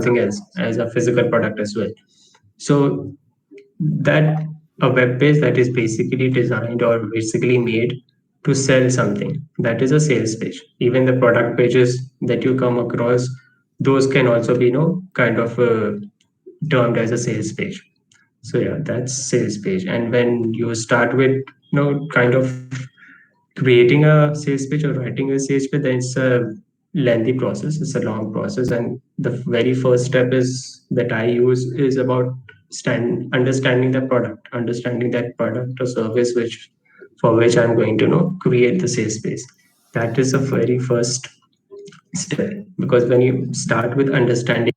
something else as a physical product as well. So that a web page that is basically designed or basically made to sell something, that is a sales page. Even the product pages that you come across, those can also be kind of termed as a sales page. So yeah, that's sales page. And when you start with kind of creating a sales page or writing a sales page, then it's a lengthy process, it's a long process. And the very first step is that I use is about understanding the product, understanding that product or service which for which I'm going to create the sales page. That is the very first step, because when you start with understanding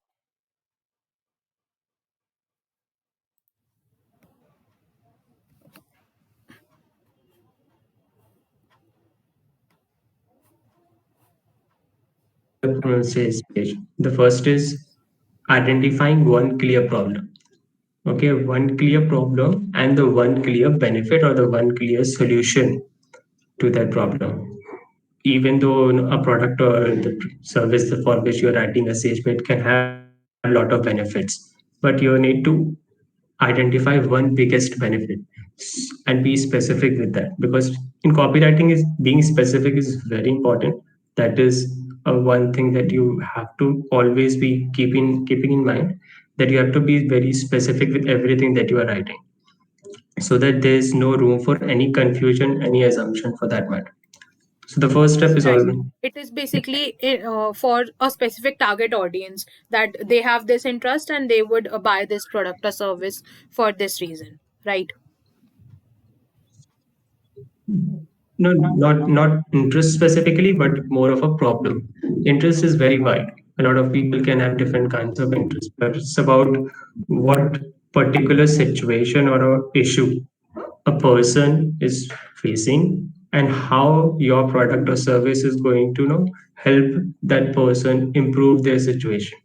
sales page, the first is identifying one clear problem. Okay, one clear problem and the one clear benefit or the one clear solution to that problem. Even though a product or the service for which you're writing a sales page can have a lot of benefits, but you need to identify one biggest benefit and be specific with that, because in copywriting is being specific is very important. That is one thing that you have to always be keeping in mind, that you have to be very specific with everything that you are writing, so that there is no room for any confusion, any assumption for that matter. So the first step is Right. always It is basically for a specific target audience that they have this interest and they would buy this product or service for this reason. Right. not interest specifically, but more of a problem. Interest is very wide. A lot of people can have different kinds of interest, but it's about what particular situation or a issue a person is facing, and how your product or service is going to help that person improve their situation.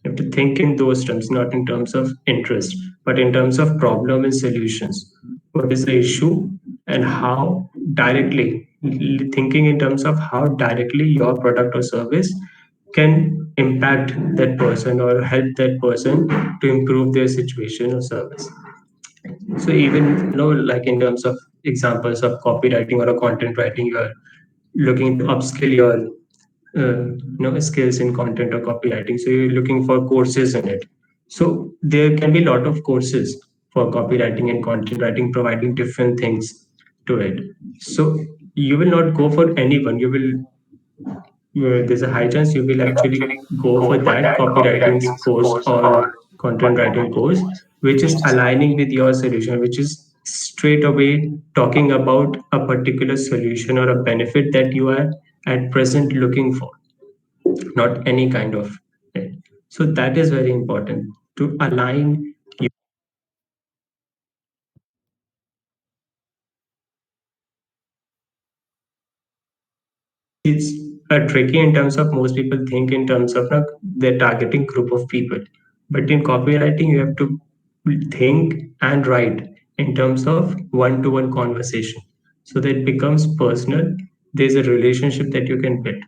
You have to think in those terms, not in terms of interest, but in terms of problem and solutions. What is the issue, and how directly, thinking in terms of how directly your product or service can impact that person or help that person to improve their situation or service. So even like in terms of examples of copywriting or a content writing, you are looking to upskill your skills in content or copywriting. So you're looking for courses in it. So there can be a lot of courses for copywriting and content writing, providing different things to it. So you will not go for anyone. You will there's a high chance you will actually go for that copywriting course or content writing course which is aligning with your solution, which is straight away talking about a particular solution or a benefit that you are at present looking for, not any kind of it. So that is very important to align. It's tricky in terms of most people think in terms of their targeting group of people, but in copywriting you have to think and write in terms of one-to-one conversation, so that it becomes personal. There's a relationship that you can build.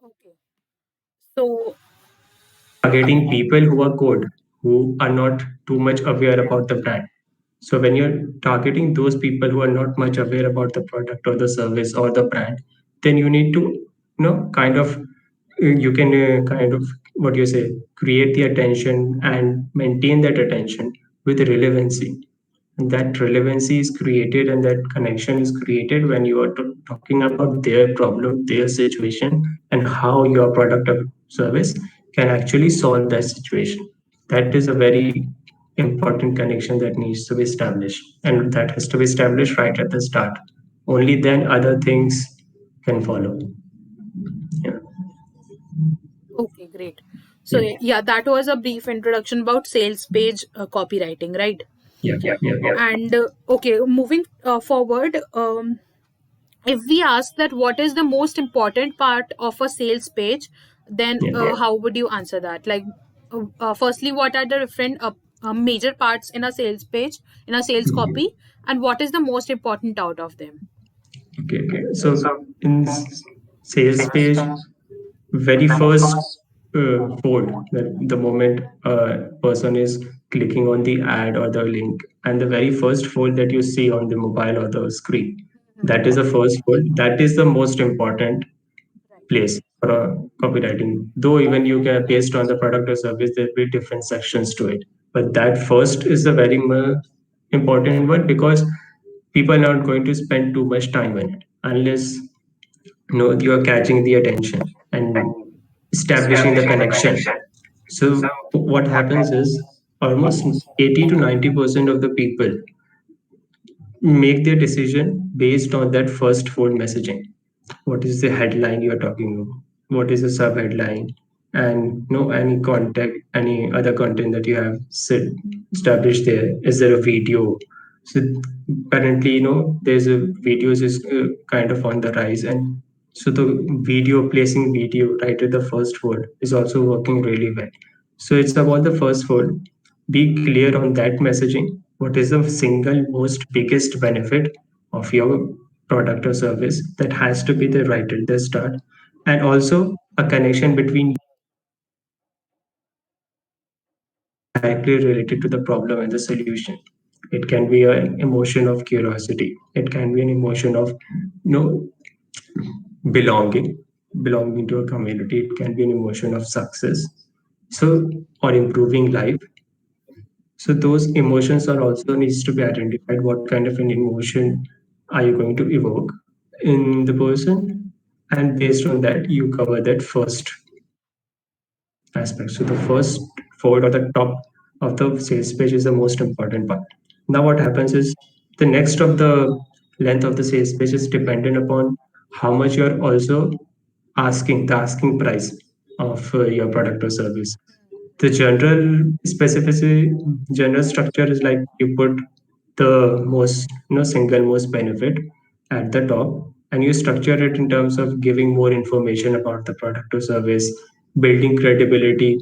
Okay. So, Targeting people who are good, who are not too much aware about the brand. So when you're targeting those people who are not much aware about the product or the service or the brand, then you need to, kind of, you can kind of, what you say, create the attention and maintain that attention with relevancy. And that relevancy is created and that connection is created when you are talking about their problem, their situation, and how your product or service can actually solve that situation. That is a very important connection that needs to be established, and that has to be established right at the start. Only then other things can follow. Yeah. okay, great. So, Yeah. yeah, that was a brief introduction about sales page copywriting, right? Yeah. Yeah. And okay, moving forward, if we ask that what is the most important part of a sales page, then Yeah. how would you answer that? Like, firstly, what are the different major parts in a sales page, in a sales copy, and what is the most important out of them? Okay. So in Sales page, very first fold, the moment a person is clicking on the ad or the link, and the very first fold that you see on the mobile or the screen, that is the first fold. That is the most important place for a copywriting. Though even you can, based on the product or service, there will be different sections to it. But that first is the very important one, because people are not going to spend too much time on it unless you are catching the attention and establishing the connection. So what happens is almost 80 to 90% of the people make their decision based on that first fold messaging. What is the headline you are talking about? What is the sub headline? And any contact, any other content that you have established there. Is there a video? So currently, there's a videos is kind of on the rise, and so the video, placing video right at the first fold is also working really well. So it's about the first fold. Be clear on that messaging. What is the single most biggest benefit of your product or service? That has to be the right at the start, and also a connection between directly related to the problem and the solution. It can be an emotion of curiosity. It can be an emotion of you belonging, belonging to a community. It can be an emotion of success. So, or improving life. So those emotions are also needs to be identified. What kind of an emotion are you going to evoke in the person? And based on that, you cover that first aspect. So the first fold or the top of the sales page is the most important part. Now what happens is the next of the length of the sales page is dependent upon how much you're also asking, the asking price of your product or service. The general structure is like you put the most, single most benefit at the top, and you structure it in terms of giving more information about the product or service, building credibility,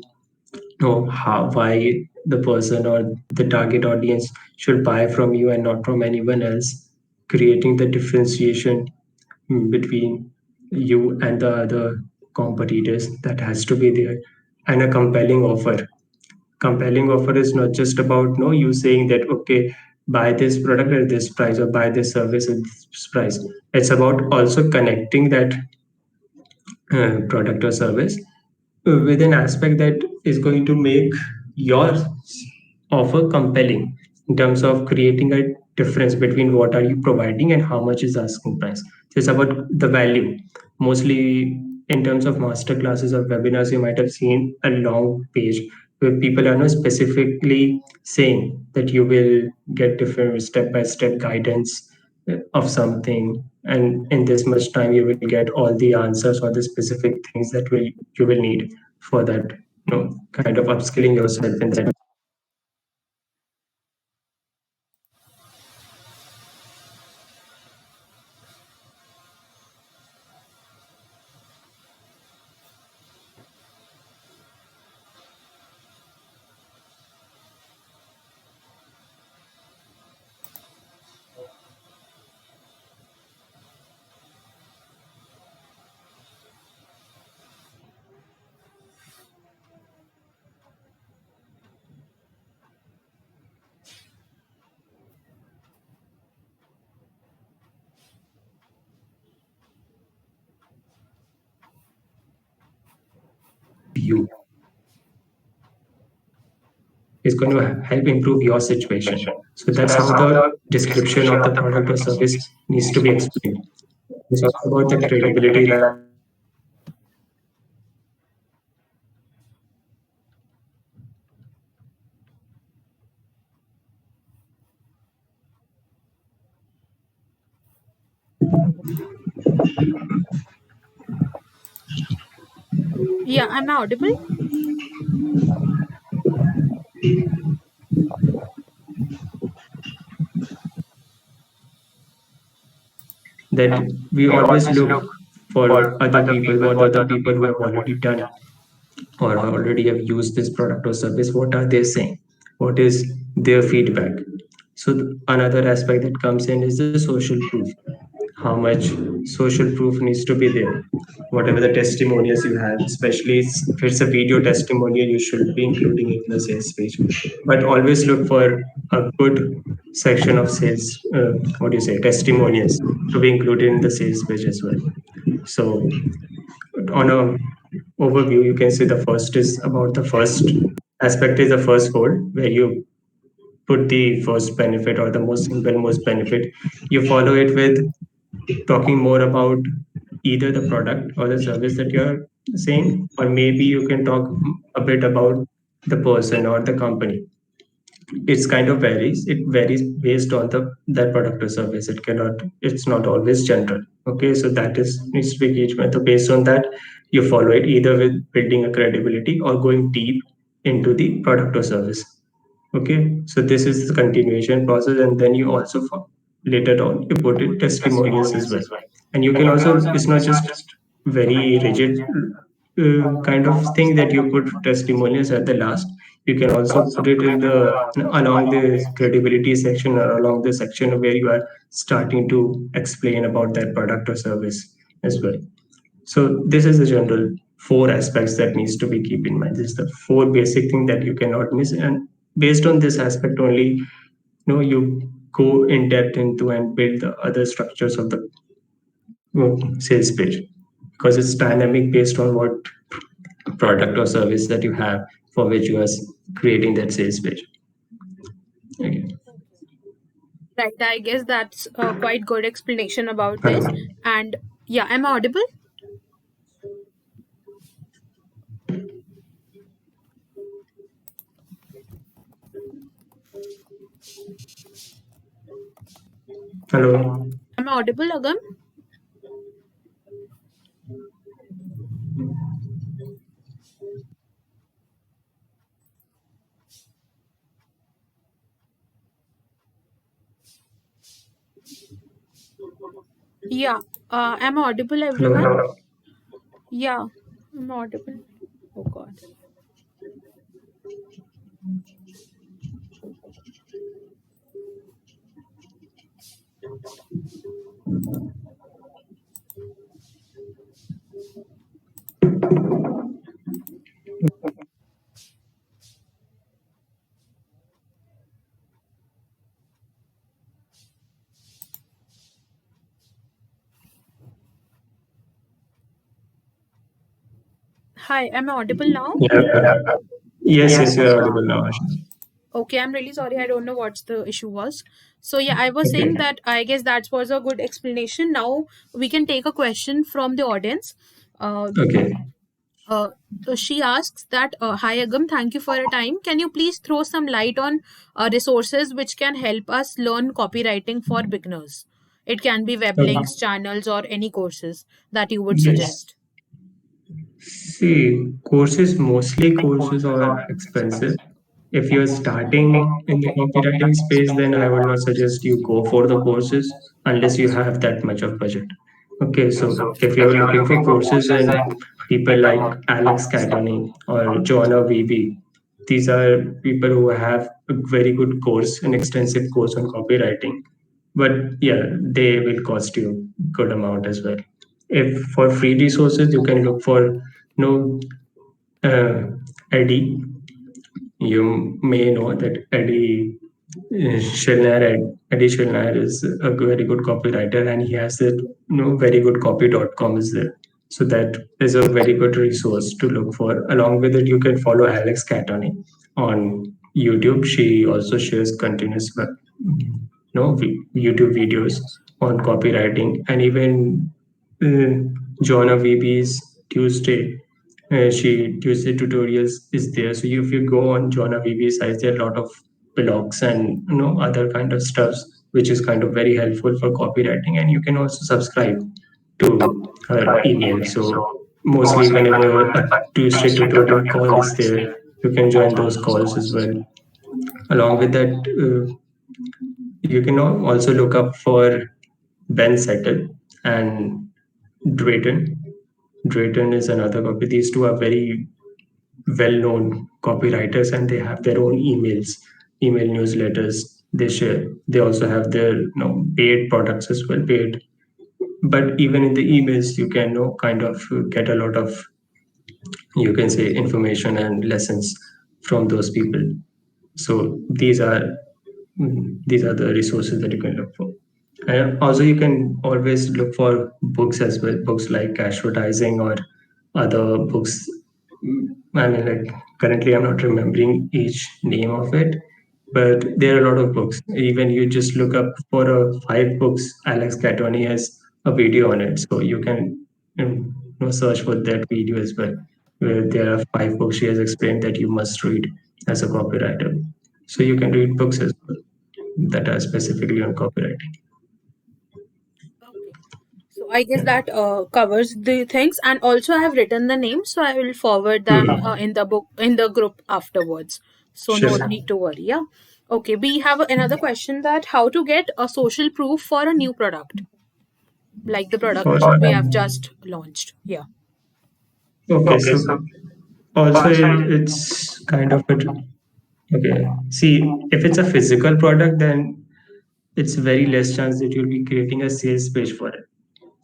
know how, why the person or the target audience should buy from you and not from anyone else, creating the differentiation between you and the other competitors that has to be there, and a compelling offer. Compelling offer is not just about no you saying that okay, buy this product at this price or buy this service at this price. It's about also connecting that product or service with an aspect that is going to make your offer compelling in terms of creating a difference between what are you providing and how much is asking price. So it's about the value. Mostly in terms of master classes or webinars, you might have seen a long page where people are not specifically saying that you will get different step-by-step guidance of something, and in this much time you will get all the answers or the specific things that will you will need for that, kind of upskilling yourself in that. You is going to help improve your situation. So that's how the description of the product or service needs to be explained. This is about the credibility. Yeah, I'm audible. That we always look for other people, what other people who have already done or already have used this product or service, what are they saying, what is their feedback. So another aspect that comes in is the social proof. how much social proof needs to be there, whatever the testimonials you have, especially if it's a video testimonial, you should be including it in the sales page. But always look for a good section of sales, what do you say, testimonials to be included in the sales page as well. So on a overview, you can say the first is about the first aspect is the first goal, where you put the first benefit or the most simple most benefit. You follow it with talking more about either the product or the service that you're saying, or maybe you can talk a bit about the person or the company. It's kind of varies. It varies based on the that product or service. It's not always general. Okay, so that is needs to be engagement. So based on that, you follow it either with building a credibility or going deep into the product or service. Okay, so this is the continuation process, and then you also later on you put it testimonials as well. And you can also, it's not just very rigid kind of thing that you put testimonials at the last. You can also put it in the along the credibility section or along the section where you are starting to explain about that product or service as well. So this is the general four aspects that needs to be keep in mind. This is the four basic thing that you cannot miss, and based on this aspect only, you go in depth into and build the other structures of the sales page, because it's dynamic based on what product or service that you have for which you are creating that sales page. Okay. Right, I guess that's a quite good explanation about this. Hello. And yeah, am I audible? Hello. Am I audible, Agam? Yeah. Am I audible, everyone? Hello. Yeah, I'm audible. Oh God. Hi, am I audible now? Yeah. Yes, yes, you are audible now, Ashish. Okay, I'm really sorry. I don't know what the issue was. So yeah, I was saying Okay. that I guess that was a good explanation. Now we can take a question from the audience. Uh, Okay. uh, she asks that, "Hi Agam, thank you for your time. Can you please throw some light on resources which can help us learn copywriting for beginners? It can be web Okay. links, channels, or any courses that you would Yes. suggest." See, mostly courses are expensive. If you're starting in the copywriting space, then I would not suggest you go for the courses unless you have that much of budget. Okay, so if you're looking for courses and people like Alex Catoni or Joanna VB, these are people who have a very good course, an extensive course on copywriting. But yeah, they will cost you good amount as well. If for free resources, you can look for uh, Eddie. You may know that Eddie Shilner is a very good copywriter, and he has that very good copy.com is there. So that is a very good resource to look for. Along with it, you can follow Alex Catoni on YouTube. She also shares continuous YouTube videos on copywriting, and even Joanna VB's Tuesday tutorials is there. So if you go on Joanna VB's site, there are a lot of blogs and other kind of stuffs which is kind of very helpful for copywriting, and you can also subscribe to her email. So mostly whenever a Tuesday tutorial call is there, you can join those calls as well. Along with that, you can also look up for Ben Settle and Drayton. Drayton is another copy. These two are very well-known copywriters, and they have their own email newsletters they share. They also have their paid products as well, paid but even in the emails, you can kind of get a lot of, you can say, information and lessons from those people. So these are the resources that you can look for. And also, you can always look for books as well, books like advertising or other books. I mean, like currently, I'm not remembering each name of it, but there are a lot of books. Even you just look up for 5 books, Alex Catoni has a video on it, so you can search for that video as well. Where there are 5 books she has explained that you must read as a copywriter. So you can read books as well that are specifically on copywriting. Okay. So I guess that covers the things, and also I have written the names, so I will forward them in the book in the group afterwards. So no Sure. need to worry. Yeah. Okay. We have another question, that how to get a social proof for a new product, like the product For, we have just launched. Yeah. okay, so also it's kind of a, okay. See, if it's a physical product, then it's very less chance that you'll be creating a sales page for it.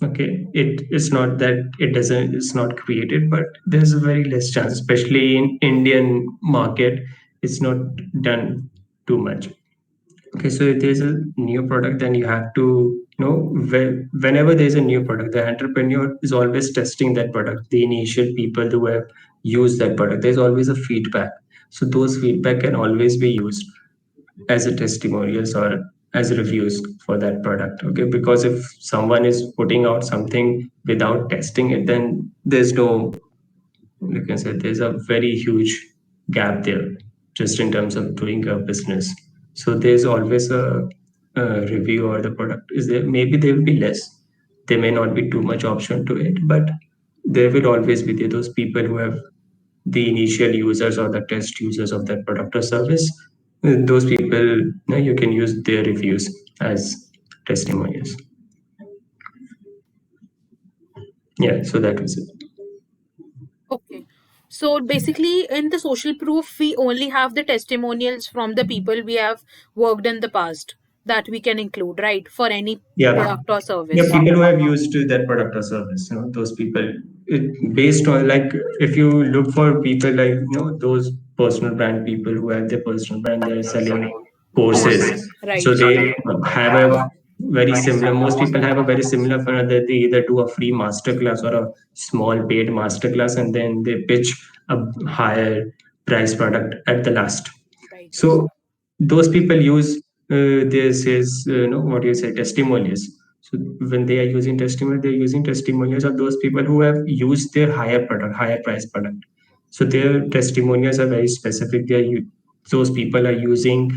Okay, it's not that it's not created, but there's a very less chance, especially in Indian market, it's not done too much. Okay, so if there's a new product, then you have to whenever there's a new product, the entrepreneur is always testing that product. The initial people who have used that product, there's always a feedback. So those feedback can always be used as a testimonials or as reviews for that product. Okay, because if someone is putting out something without testing it, then there's no, you can say, there's a very huge gap there just in terms of doing a business. So there's always a review, or the product is there, maybe there will be less, there may not be too much option to it, but there will always be there, those people who have the initial users or the test users of that product or service. Those people, you can use their reviews as testimonials. Yeah, so that was it. Okay. So basically, in the social proof, we only have the testimonials from the people we have worked in the past that we can include, right? For any Yeah, product or yeah, service. people who have used that product or service, those people, based on, like, if you look for people like, those personal brand people who have their personal brand, they're selling courses, Right. so they have a very similar, most people have a very similar funnel, that they either do a free masterclass or a small paid masterclass, and then they pitch a higher price product at the last. Right. So those people use this is what do you say, testimonials. So when they are using testimonials, they're using testimonials of those people who have used their higher price product. So their testimonials are very specific. Those people are using,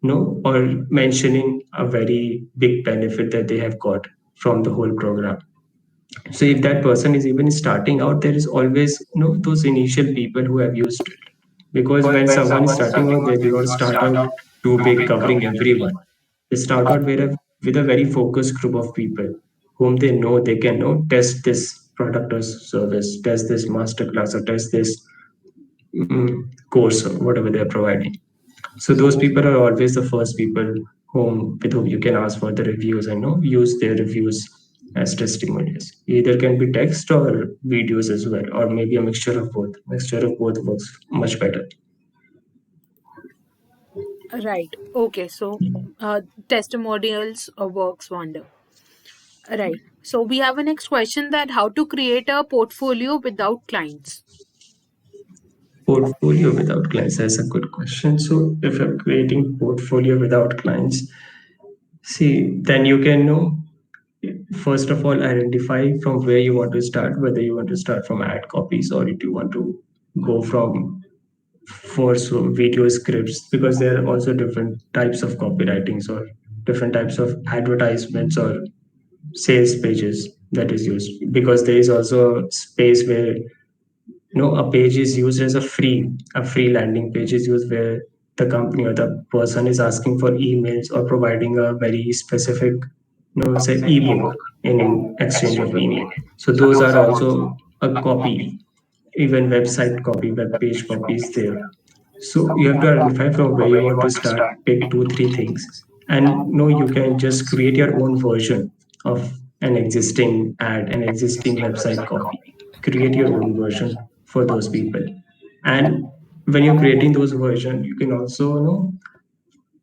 or mentioning a very big benefit that they have got from the whole program. So if that person is even starting out, there is always, those initial people who have used it. Because when someone is starting out, they do not start out too big, covering everyone. They start out with a very focused group of people whom they know they can test this product or service, test this masterclass, or test this course or whatever they're providing. So those people are always the first people with whom you can ask for the reviews and use their reviews as testimonials. Either can be text or videos as well, or maybe a mixture of both. Mixture of both works much better. Right. Okay. So, testimonials works wonder. Right. So we have a next question, that how to create a portfolio without clients. Portfolio without clients, that's a good question. So if you're creating portfolio without clients, see, then you can first of all identify from where you want to start, whether you want to start from ad copies or if you want to go from for video scripts, because there are also different types of copywritings or different types of advertisements or sales pages that is used, because there is also a space where a page is used as a free landing page is used, where the company or the person is asking for emails or providing a very specific, say, ebook in exchange of email. So those are also a copy. Even website copy, web page copy is there. So you have to identify from where you want to start, pick 2 3 things, and you can just create your own version of an existing ad, an existing website copy. Create your own version for those people. And when you're creating those versions, you can also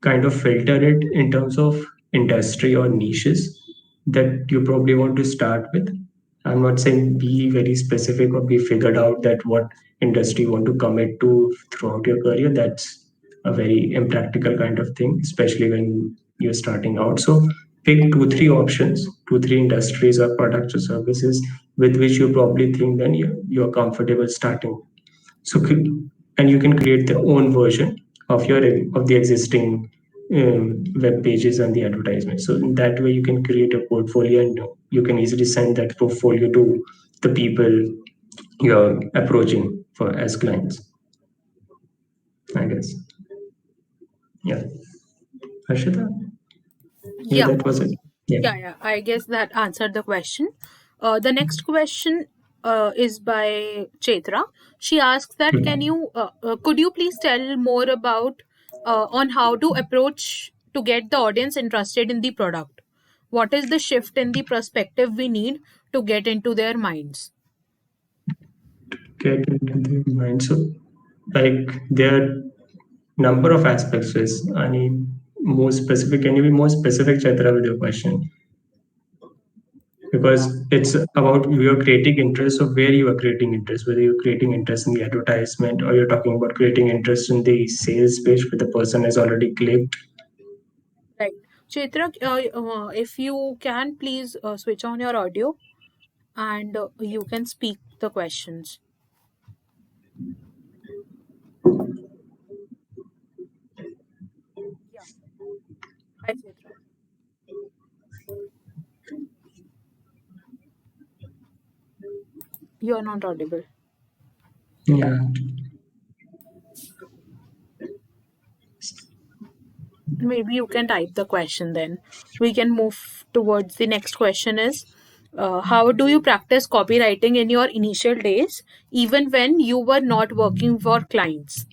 kind of filter it in terms of industry or niches that you probably want to start with. I'm not saying be very specific or be figured out that what industry you want to commit to throughout your career. That's a very impractical kind of thing, especially when you're starting out. So pick two, three options, two, three industries or products or services with which you probably think then you're comfortable starting. So and you can create the own version of your of the existing web pages and the advertisements. So in that way, you can create a portfolio, and you can easily send that portfolio to the people you're approaching for as clients. I guess. Yeah. Harshita? Yeah, Yeah, that was it. Yeah. yeah. I guess that answered the question. The next question is by Chetra. She asks that could you please tell more about on how to approach to get the audience interested in the product? What is the shift in the perspective we need to get into their minds? Get into the mind. So, like, there are number of aspects. Is I mean, more specific. Can you be more specific, Chaitra, with your question? Because it's about you're creating interest of where you are creating interest, whether you're creating interest in the advertisement or you're talking about creating interest in the sales page where the person has already clicked. Right. Chetra, if you can please switch on your audio and you can speak the questions. Yeah. Hi, Chetra. You are not audible. Yeah. Maybe you can type the question then. We can move towards the next question is how do you practice copywriting in your initial days, even when you were not working for clients?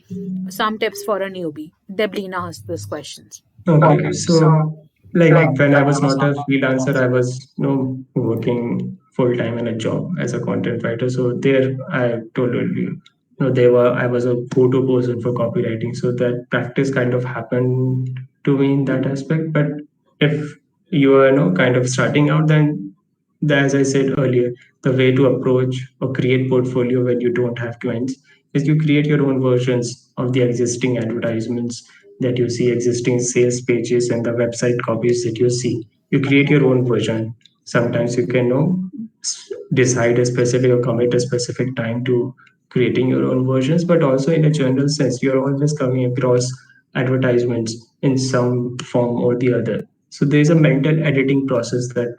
Some tips for a newbie. Deblina asked this questions. Okay. So, like when I was not a freelancer, I was working full time in a job as a content writer. So there, I told you, they were I was a go-to person for copywriting. So that practice kind of happened to me in that aspect. But if you are kind of starting out, then as I said earlier, the way to approach or create portfolio when you don't have clients is you create your own versions of the existing advertisements that you see, existing sales pages and the website copies that you see. You create your own version. Sometimes you can decide a specific or commit a specific time to creating your own versions, but also in a general sense, you're always coming across advertisements in some form or the other. So there's a mental editing process that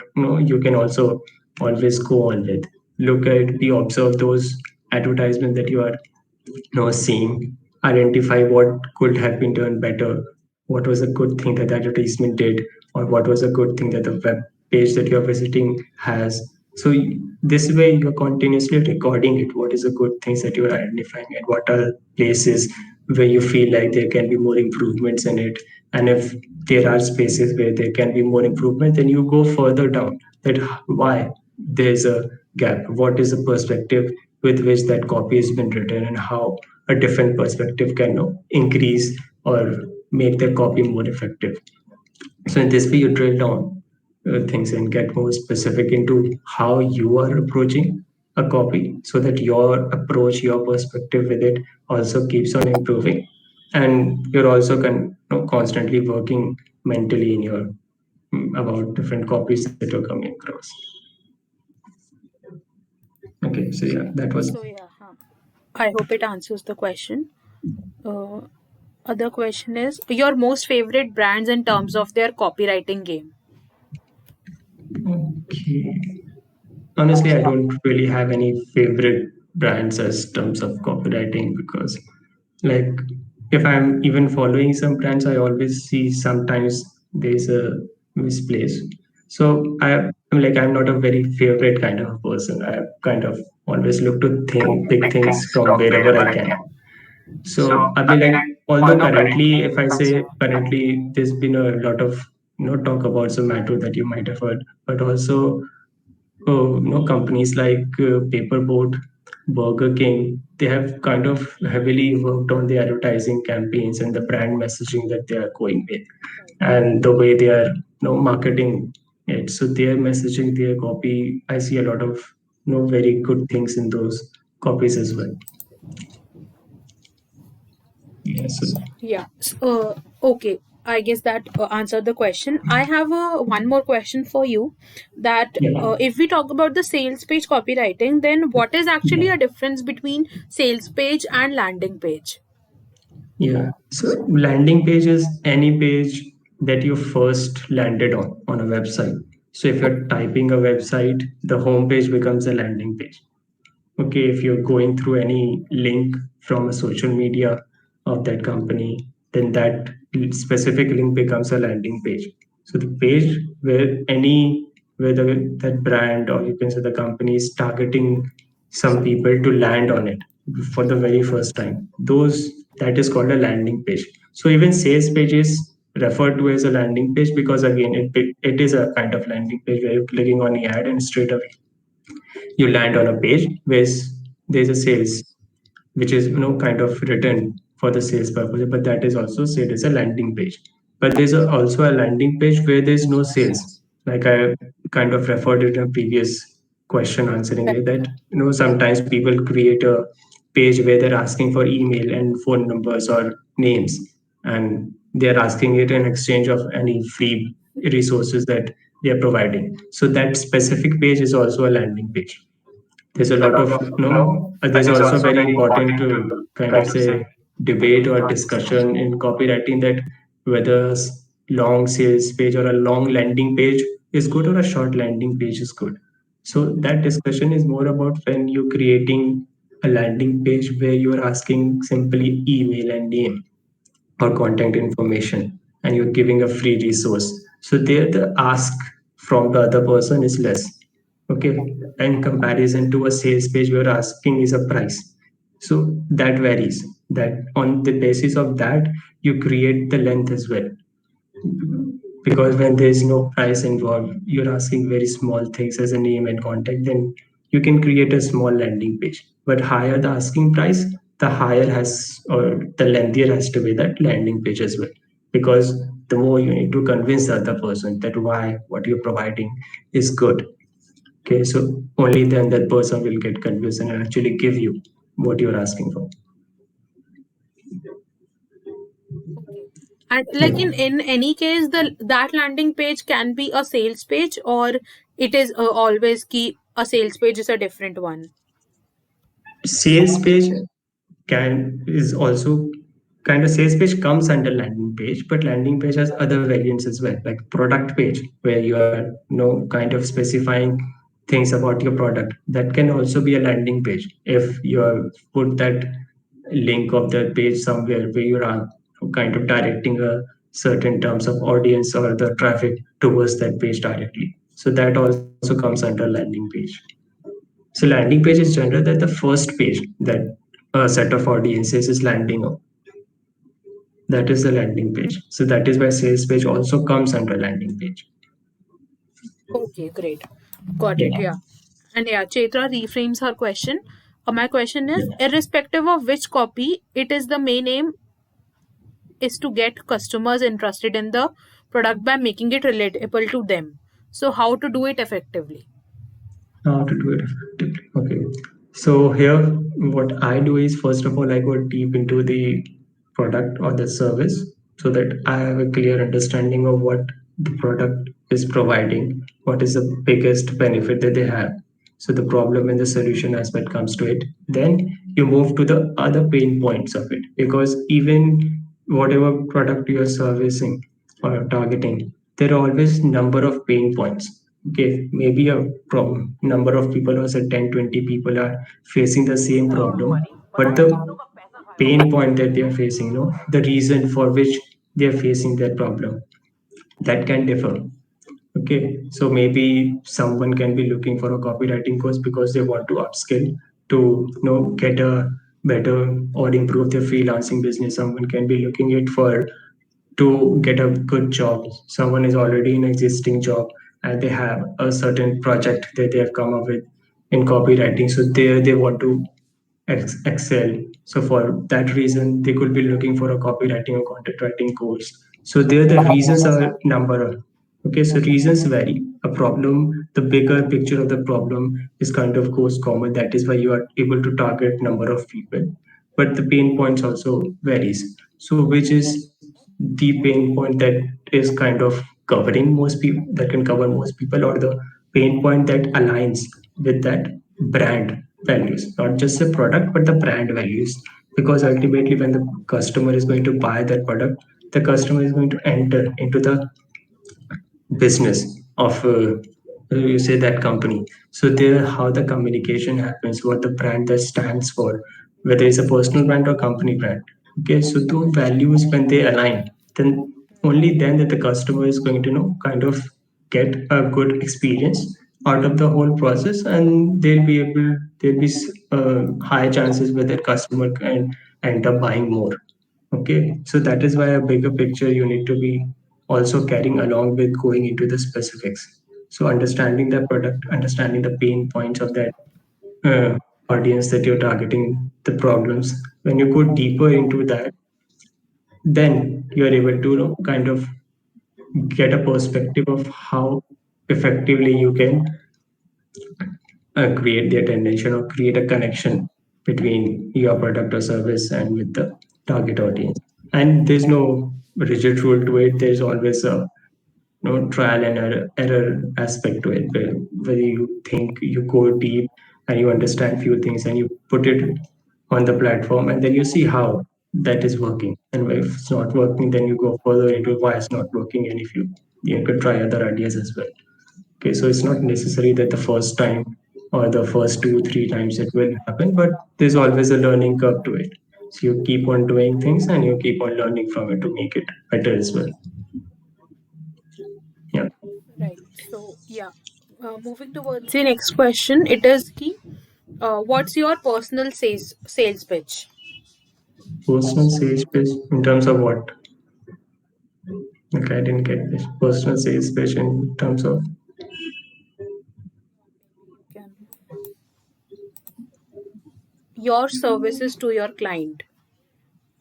you can also always go on with. Look at the observe those advertisements that you are seeing, identify what could have been done better, what was a good thing that the advertisement did, or what was a good thing that the web page that you're visiting has. So this way you're continuously recording it. What is the good things that you're identifying, and what are places where you feel like there can be more improvements in it. And if there are spaces where there can be more improvement, then you go further down that why there's a gap, what is the perspective with which that copy has been written, and how a different perspective can increase or make the copy more effective. So in this way, you drill down things and get more specific into how you are approaching a copy, so that your approach, your perspective with it also keeps on improving, and you're also constantly working mentally in your about different copies that you're coming across. Okay, so yeah, that was. So yeah, I hope it answers the question. Uh, Other question is your most favorite brands in terms of their copywriting game. Okay. Honestly, I don't really have any favorite brands as terms of copywriting, because, like, if I'm even following some brands, I always see sometimes there's a misplace. So I'm not a very favorite kind of person. I kind of always look to pick things from wherever I can. So I mean, like, although currently, if I say currently, there's been a lot of not talk about Zomato that you might have heard, but also companies like Paperboat, Burger King, they have kind of heavily worked on the advertising campaigns and the brand messaging that they are going with, and the way they are marketing it. So their messaging, their copy, I see a lot of very good things in those copies as well. Yeah. So Yeah. Okay. I guess that answered the question. I have one more question for you. That yeah. if we talk about the sales page copywriting, then what is actually Yeah. a difference between sales page and landing page? Yeah. So landing page is any page that you first landed on a website. So if you're typing a website, the home page becomes a landing page. Okay, if you're going through any link from a social media of that company, then that specific link becomes a landing page. So the page where that brand, or you can say the company, is targeting some people to land on it for the very first time, those that is called a landing page. So even sales pages referred to as a landing page because again it is a kind of landing page where you're clicking on the ad and straight away you land on a page where there's a sales, which is kind of written for the sales purpose, but that is also said as a landing page. But there's also a landing page where there's no sales, like I kind of referred it in a previous question answering it, that sometimes people create a page where they're asking for email and phone numbers or names, and they're asking it in exchange of any free resources that they are providing. So that specific page is also a landing page. There's a lot of there's also very important to kind of say debate or discussion in copywriting that whether long sales page or a long landing page is good or a short landing page is good. So that discussion is more about when you're creating a landing page where you're asking simply email and name or contact information, and you're giving a free resource. So there the ask from the other person is less. Okay. In comparison to a sales page where asking is a price. So that varies. That on the basis of that you create the length as well, because when there's no price involved, you're asking very small things as a name and contact, then you can create a small landing page. But higher the asking price, the higher has or the lengthier has to be that landing page as well, because the more you need to convince the other person that why what you're providing is good. Okay, so only then that person will get convinced and actually give you what you're asking for. Okay. And like Yeah. in any case, the that landing page can be a sales page, or it is always key a sales page is a different one. Sales page can is also kind of sales page comes under landing page, but landing page has other variants as well, like product page where you are kind of specifying things about your product. That can also be a landing page if you have put that link of the page somewhere where you are kind of directing a certain terms of audience or the traffic towards that page directly. So that also comes under landing page. So landing page is generally that the first page that a set of audiences is landing on. That is the landing page. So that is why sales page also comes under landing page. Okay, great. Got it. Yeah. Yeah. And yeah, Chetra reframes her question. My question is, Yeah. irrespective of which copy, it is the main aim is to get customers interested in the product by making it relatable to them. So how to do it effectively? How to do it effectively. Okay. So here, what I do is first of all, I go deep into the product or the service so that I have a clear understanding of what the product is providing, what is the biggest benefit that they have. So the problem and the solution aspect comes to it. Then you move to the other pain points of it, because even whatever product you are servicing or targeting, there are always number of pain points. Okay, maybe a problem number of people or say 10, 20 people are facing the same problem, but the pain point that they are facing, the reason for which they are facing that problem, that can differ. Okay, so maybe someone can be looking for a copywriting course because they want to upskill to get a better or improve their freelancing business. Someone can be looking it for to get a good job. Someone is already in existing job and they have a certain project that they have come up with in copywriting. So there they want to excel. So for that reason, they could be looking for a copywriting or content writing course. So there the reasons are number of. Okay, so reasons vary. A problem, the bigger picture of the problem is kind of goes common. That is why you are able to target number of people. But the pain points also varies. So which is the pain point that is kind of covering most people, that can cover most people, or the pain point that aligns with that brand values, not just the product but the brand values. Because ultimately when the customer is going to buy that product, the customer is going to enter into the business of you say that company. So there how the communication happens, what the brand that stands for, whether it's a personal brand or company brand. Okay, so those values when they align, then only then that the customer is going to kind of get a good experience out of the whole process, and there'll be high chances where that customer can end up buying more. Okay, so that is why a bigger picture you need to be also carrying along with going into the specifics. So understanding the product, understanding the pain points of that uh, audience that you're targeting, the problems. When you go deeper into that, then you are able to kind of get a perspective of how effectively you can create the attention or create a connection between your product or service and with the target audience. And there's no rigid rule to it. There's always a trial and error aspect to it, where you think you go deep and you understand few things and you put it on the platform, and then you see how that is working. And if it's not working, then you go further into why it's not working, and if you could try other ideas as well. Okay, so it's not necessary that the first time or the first two, three times it will happen, but there's always a learning curve to it. So you keep on doing things and you keep on learning from it to make it better as well. Yeah. Right. So, yeah. Moving towards the next question, it is key. What's your personal sales pitch? Personal sales pitch in terms of what? Okay, I didn't get this. Personal sales pitch in terms of Can your services to your client.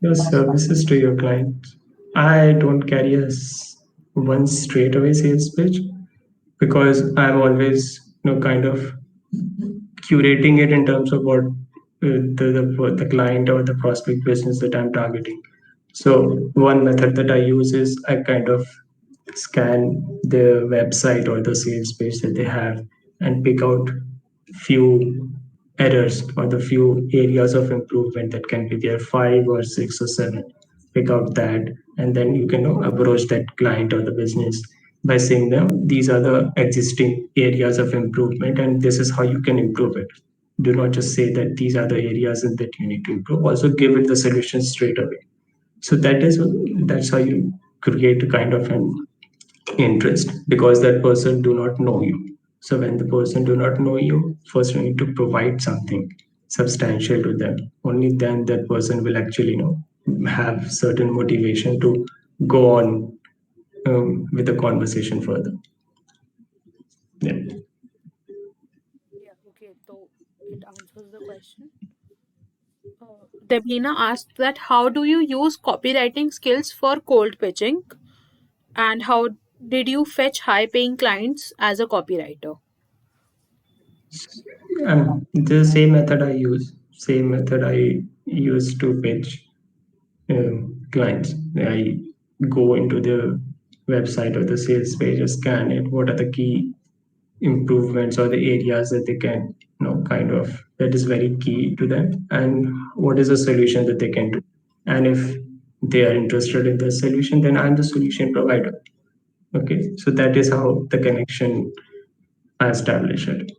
your services to your clients. I don't carry one straightaway sales pitch because I'm always kind of curating it in terms of what the client or the prospect business that I'm targeting. So one method that I use is I kind of scan the website or the sales page that they have and pick out few errors or the few areas of improvement that can be there, five or six or seven. Pick out that, and then you can approach that client or the business by saying them these are the existing areas of improvement and this is how you can improve it. Do not just say that these are the areas that you need to improve. Also give it the solution straight away. So that's how you create a kind of an interest, because that person do not know you. So when the person do not know you, first you need to provide something substantial to them. Only then that person will actually have certain motivation to go on with the conversation further. Yeah. Yeah, okay, so it answers the question. Deblina asked that how do you use copywriting skills for cold pitching, and how did you fetch high paying clients as a copywriter? The same method I use to pitch clients. I go into the website or the sales page, scan it. What are the key improvements or the areas that they can, kind of that is very key to them, and what is the solution that they can do. And if they are interested in the solution, then I'm the solution provider. Okay, so that is how the connection I establish it.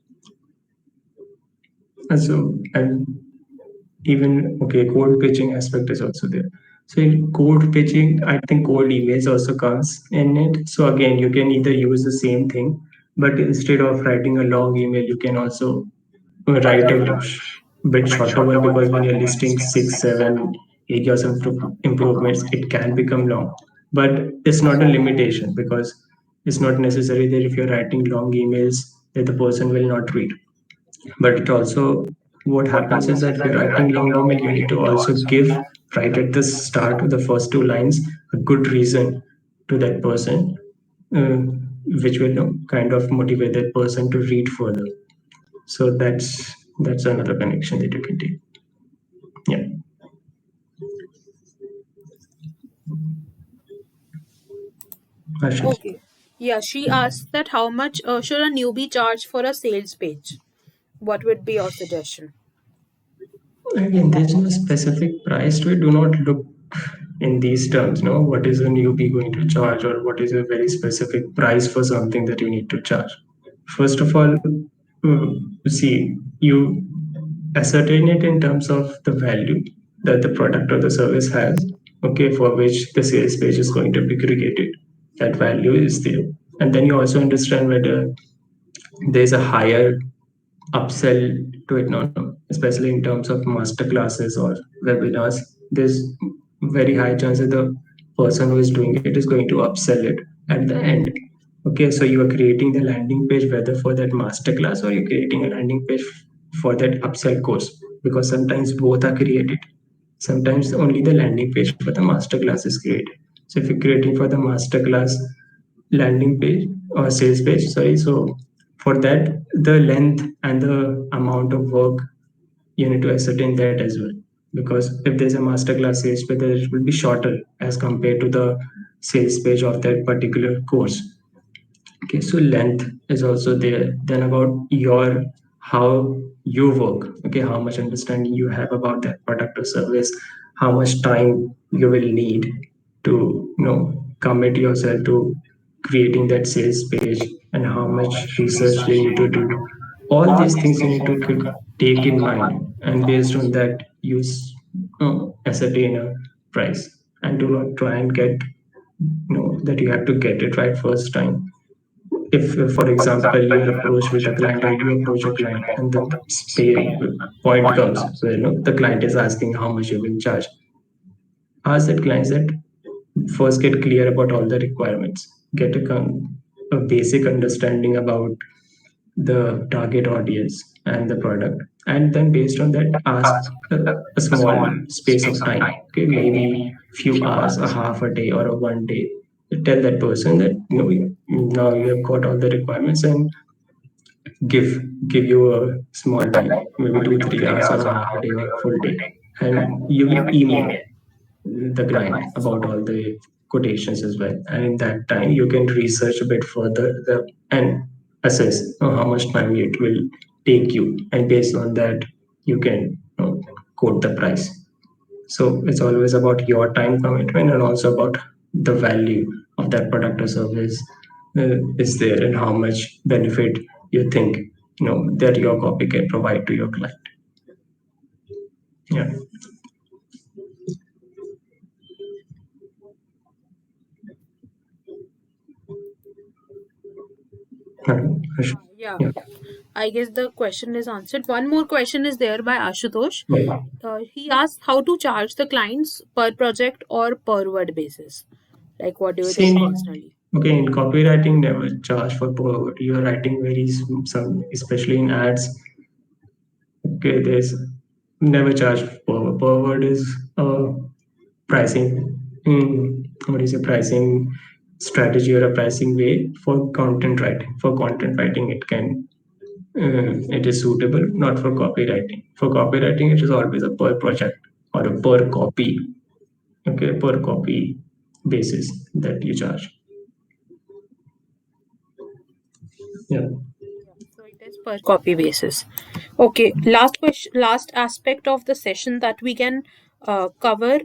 And even okay, cold pitching aspect is also there. So in cold pitching, I think cold emails also comes in it. So again, you can either use the same thing, but instead of writing a long email, you can also write a bit shorter one, because when you're listing six, seven areas of improvements, it can become long. but it's not a limitation, because it's not necessary that if you're writing long emails that the person will not read. But it also, what happens is that if you're writing long email, you need to also give right at the start of the first two lines a good reason to that person, uh, which will, kind of motivate that person to read further. So that's another connection that you can take. Yeah. Ashish. Okay. Yeah, she asked that how much should a newbie charge for a sales page? What would be your suggestion? Again, there's no specific price to it. Do not look in these terms. No, what is a newbie going to charge, or what is a very specific price for something that you need to charge? First of all, see, you ascertain it in terms of the value that the product or the service has, okay, for which the sales page is going to be created. That value is there. And then you also understand whether there's a higher upsell to it, no, especially in terms of master classes or webinars. There's very high chance that the person who is doing it is going to upsell it at the end. Okay, so you are creating the landing page whether for that master class, or you're creating a landing page for that upsell course, because sometimes both are created. Sometimes only the landing page for the master class is created. So if you're creating for the master class landing page or sales page, sorry, so for that the length and the amount of work you need to ascertain that as well, because if there's a masterclass sales page, then it will be shorter as compared to the sales page of that particular course. Okay, so length is also there. Then about your, how you work, okay, how much understanding you have about that product or service, how much time you will need to, commit yourself to creating that sales page, and how much research you need to do. All these things you need to take in mind, and based on that you ascertain a price. And do not try and get, that you have to get it right first time. If, for example, you're approached with a client, or you approach a client, and the point comes where, the client is asking how much you will charge, ask that client that, first get clear about all the requirements, get a basic understanding about the target audience and the product, and then based on that ask a small space of time, okay, maybe few hours, a half a day or a one day. Tell that person that, now you have got all the requirements, and give give you a small time, maybe 2 3 hours or a half a day or a full day, and you will email the client about all the quotations as well. And in that time you can research a bit further, and assess, how much time it will take you, and based on that you can, quote the price. So it's always about your time commitment, and also about the value of that product or service is there, and how much benefit you think, that your copy can provide to your client. Yeah. Ash- Yeah. yeah. I guess the question is answered. One more question is there by Ashutosh. Yeah. He asked how to charge the clients per project or per word basis. Like, what do you think Same. personally? Okay, in copywriting, never charge for per word. You're writing very some, especially in ads. Okay, there's never charge per word. Per word is pricing. What is a pricing strategy or a pricing way for content writing? For content writing, it is suitable, not for copywriting. For copywriting, it is always a per project or a per copy. Okay, per copy basis that you charge. Yeah. So it is per copy basis. Okay. Last question. Last aspect of the session that we can cover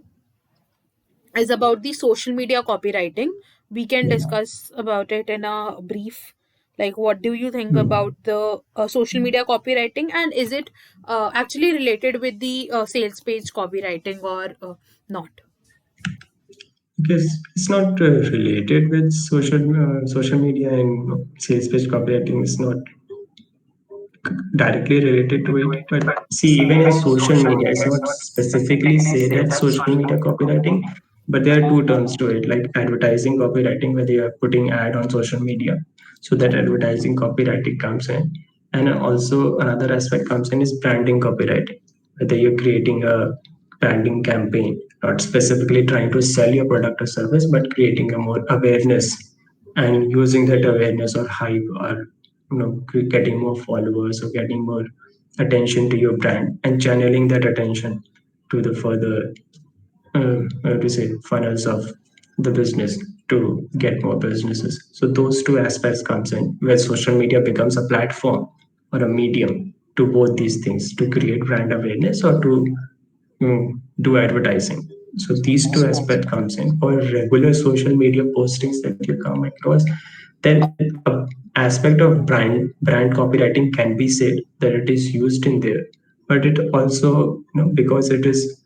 is about the social media copywriting. We can discuss about it in a brief. Like, what do you think Hmm. about the social media copywriting, and is it actually related with the sales page copywriting or not? Because it's not related with social media, and sales page copywriting is not directly related to it. But see, even in social media, it's not specifically say that social media copywriting. But there are two terms to it, like advertising copywriting, whether you are putting ad on social media. So that advertising copywriting comes in. And also another aspect comes in is branding copywriting, whether you're creating a branding campaign, not specifically trying to sell your product or service, but creating a more awareness and using that awareness or hype or getting more followers or getting more attention to your brand and channeling that attention to the further to say funnels of the business to get more businesses. So those two aspects comes in where social media becomes a platform or a medium to both these things to create brand awareness or to do advertising. So these two aspects comes in for regular social media postings that you come across. Then a aspect of brand copywriting can be said that it is used in there, but it also because it is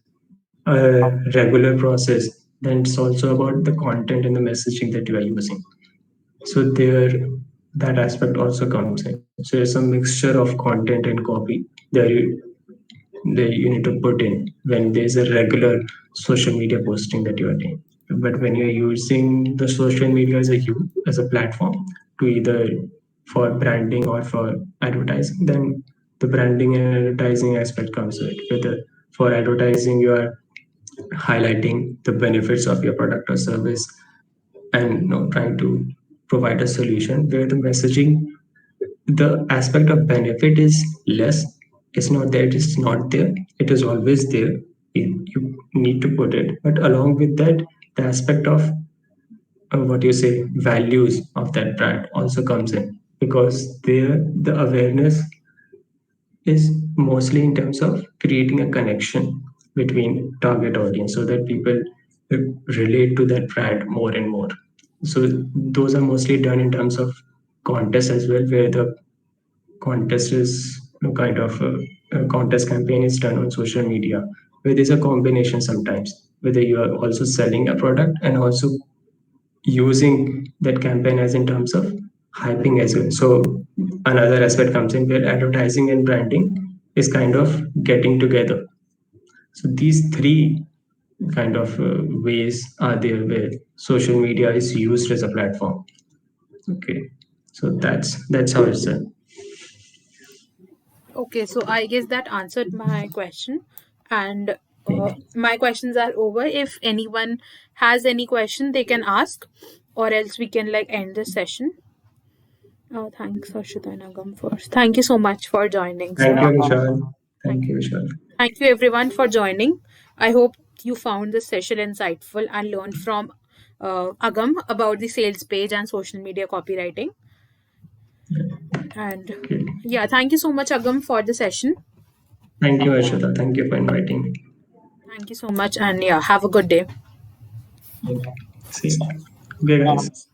a regular process, then it's also about the content and the messaging that you are using. So there, that aspect also comes in. So there's a mixture of content and copy there that you need to put in when there's a regular social media posting that you are doing. But when you're using the social media as a platform to either for branding or for advertising, then the branding and advertising aspect comes with. Whether for advertising you are highlighting the benefits of your product or service and trying to provide a solution where the messaging, the aspect of benefit is less. It's not that it's not there, it is always there. You need to put it, but along with that, the aspect of what you say values of that brand also comes in, because there the awareness is mostly in terms of creating a connection between target audience so that people relate to that brand more and more. So those are mostly done in terms of contests as well, where the contest is kind of a contest campaign is done on social media, where there's a combination sometimes, whether you are also selling a product and also using that campaign as in terms of hyping as well. So another aspect comes in where advertising and branding is kind of getting together. So these three kind of ways are there where social media is used as a platform. Okay, so that's how it's done. Okay, so I guess that answered my question. And my questions are over. If anyone has any question, they can ask, or else we can like end this session. Thanks, Harshita and Agam first. Thank you so much for joining, Thank sir. you, Vishal. Thank Thank you, Vishal. Thank you everyone for joining. I hope you found this session insightful and learned from Agam about the sales page and social media copywriting. And Okay. yeah, thank you so much, Agam, for the session. Thank you, Ashita. Thank you for inviting me. Thank you so much, and yeah, have a good day. Okay. See. Okay, guys.